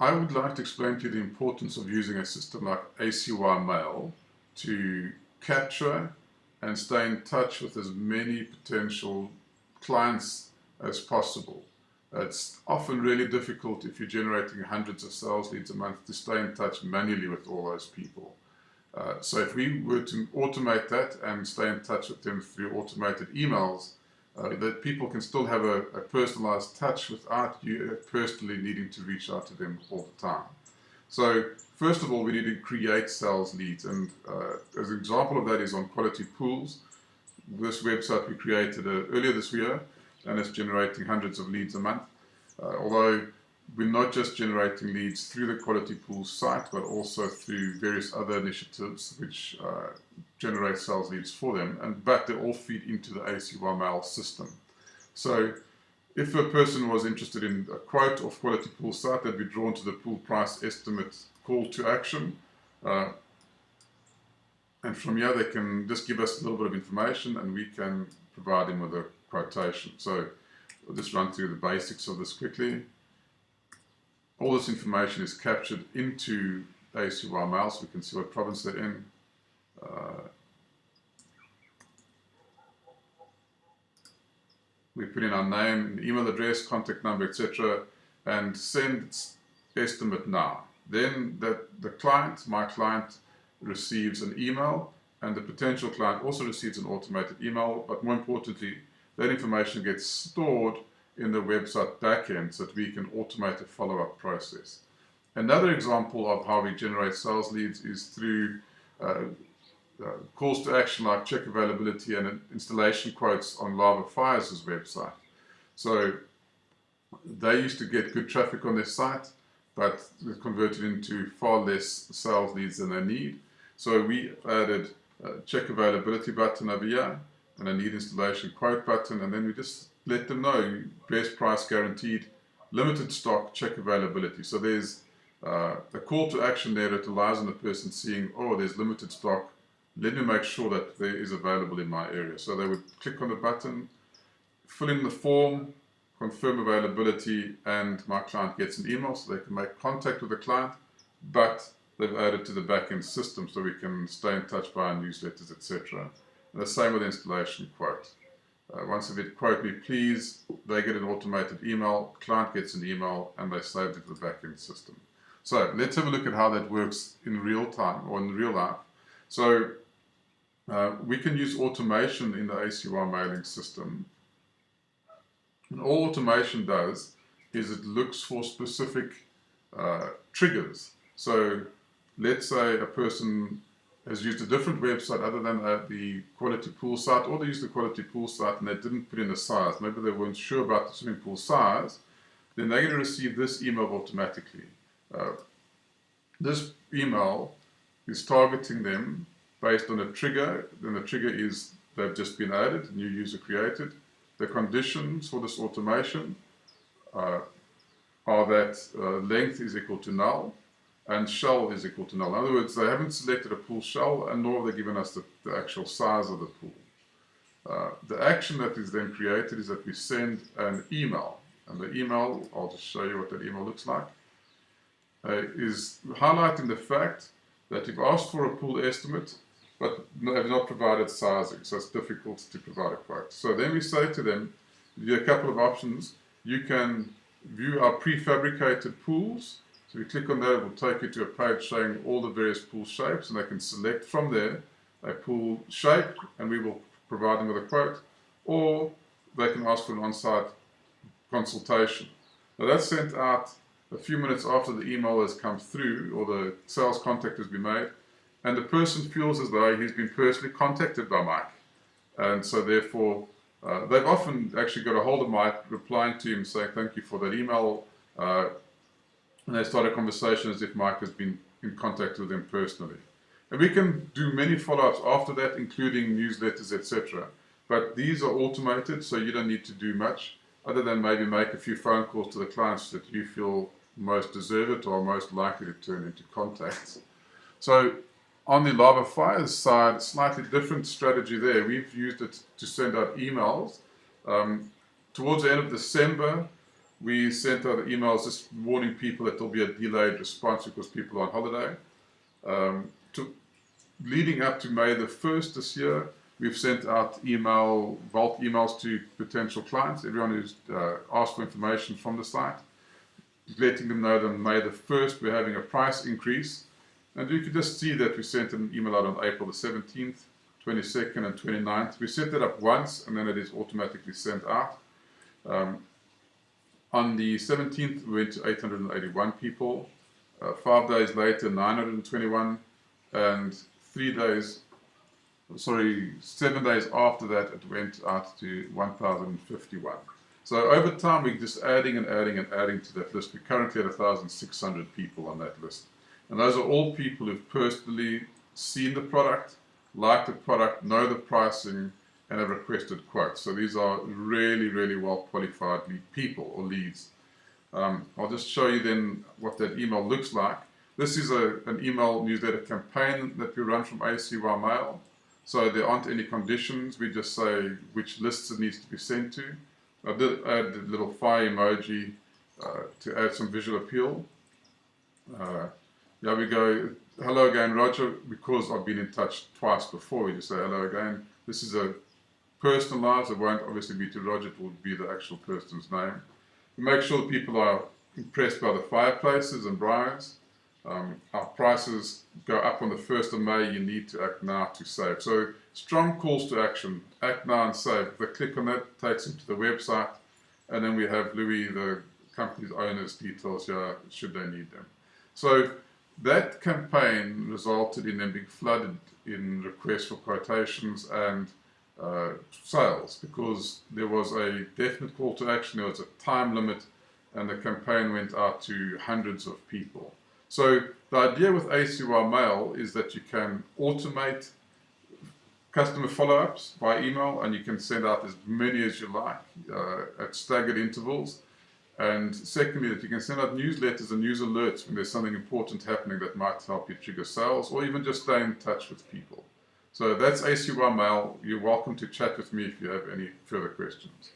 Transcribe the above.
I would like to explain to you the importance of using a system like ACYMail to capture and stay in touch with as many potential clients as possible. It's often really difficult if you're generating hundreds of sales leads a month to stay in touch manually with all those people. So if we were to automate that and stay in touch with them through automated emails, that people can still have a personalized touch without you personally needing to reach out to them all the time. So first of all, we need to create sales leads, and as an example of that is on Quality Pools. This website we created earlier this year, and it's generating hundreds of leads a month. Although we're not just generating leads through the Quality Pools site, but also through various other initiatives which generate sales leads for them, but they all feed into the ACYMail system. So if a person was interested in a quote of Quality Pool site, they'd be drawn to the pool price estimate call to action. And from here, they can just give us a little bit of information and we can provide them with a quotation. So I'll just run through the basics of this quickly. All this information is captured into ACYMail, so we can see what province they're in. We put in our name, email address, contact number, etc., and send estimate now. Then the client, my client, receives an email, and the potential client also receives an automated email, but more importantly, that information gets stored in the website backend so that we can automate a follow-up process. Another example of how we generate sales leads is through calls to action like check availability and installation quotes on Lava Fires' website. So they used to get good traffic on their site, but they converted into far less sales leads than they need. So we added a check availability button over here and a need installation quote button, and then we just let them know best price guaranteed, limited stock, check availability. So there's a call to action there that relies on the person seeing, oh, there's limited stock, let me make sure that there is available in my area. So they would click on the button, fill in the form, confirm availability, and my client gets an email so they can make contact with the client, but they've added to the backend system so we can stay in touch via newsletters, etc. And the same with the installation quote. Once they hit quote me please, they get an automated email, client gets an email, and they save it to the backend system. So let's have a look at how that works in real time or in real life. So we can use automation in the ACY mailing system. And all automation does is it looks for specific triggers. So let's say a person has used a different website other than the Quality Pool site, or they used the Quality Pool site and they didn't put in the size. Maybe they weren't sure about the swimming pool size. Then they're going to receive this email automatically. This email is targeting them based on a trigger. Then the trigger is they've just been added, new user created. The conditions for this automation are that length is equal to null and shell is equal to null. In other words, they haven't selected a pool shell, and nor have they given us the actual size of the pool. The action that is then created is that we send an email, and the email, I'll just show you what that email looks like, is highlighting the fact that you've asked for a pool estimate but have not provided sizing, so it's difficult to provide a quote. So then we say to them, you have a couple of options. You can view our prefabricated pools. So you click on that, it will take you to a page showing all the various pool shapes, and they can select from there a pool shape, and we will provide them with a quote, or they can ask for an on-site consultation. Now that's sent out a few minutes after the email has come through or the sales contact has been made, and the person feels as though he's been personally contacted by Mike. And so therefore, they've often actually got a hold of Mike, replying to him saying thank you for that email, and they start a conversation as if Mike has been in contact with them personally. And we can do many follow-ups after that, including newsletters, etc. But these are automated, so you don't need to do much, other than maybe make a few phone calls to the clients that you feel most deserve it or are most likely to turn into contacts. So on the Lava Fires side, slightly different strategy there. We've used it to send out emails. Towards the end of December, we sent out emails just warning people that there'll be a delayed response because people are on holiday. Leading up to May the 1st this year, we've sent out bulk emails to potential clients, everyone who's asked for information from the site, letting them know that on May the 1st we're having a price increase. And you can just see that we sent an email out on April the 17th, 22nd and 29th. We set that up once and then it is automatically sent out. On the 17th we went to 881 people, 5 days later 921, and 7 days after that it went out to 1,051. So over time we're just adding and adding and adding to that list. We're currently at 1,600 people on that list. And those are all people who've personally seen the product, liked the product, know the pricing, and have requested quotes. So these are really, really well qualified people or leads. I'll just show you then what that email looks like. This is an email newsletter campaign that we run from ACYMail. So there aren't any conditions. We just say which lists it needs to be sent to. I did add a little fire emoji to add some visual appeal. There we go. Hello again, Roger. Because I've been in touch twice before, we just say hello again. This is a personalized. It won't obviously be to Roger. It will be the actual person's name. We make sure that people are impressed by the fireplaces and briars. Our prices go up on the 1st of May. You need to act now to save. So strong calls to action. Act now and save. If they click on that, takes them to the website. And then we have Louis, the company's owner's details here, should they need them. So that campaign resulted in them being flooded in requests for quotations and sales, because there was a definite call to action, there was a time limit, and the campaign went out to hundreds of people. So the idea with ACYMail is that you can automate customer follow-ups by email, and you can send out as many as you like at staggered intervals. And secondly, that you can send out newsletters and news alerts when there's something important happening that might help you trigger sales, or even just stay in touch with people. So that's ACYMail. You're welcome to chat with me if you have any further questions.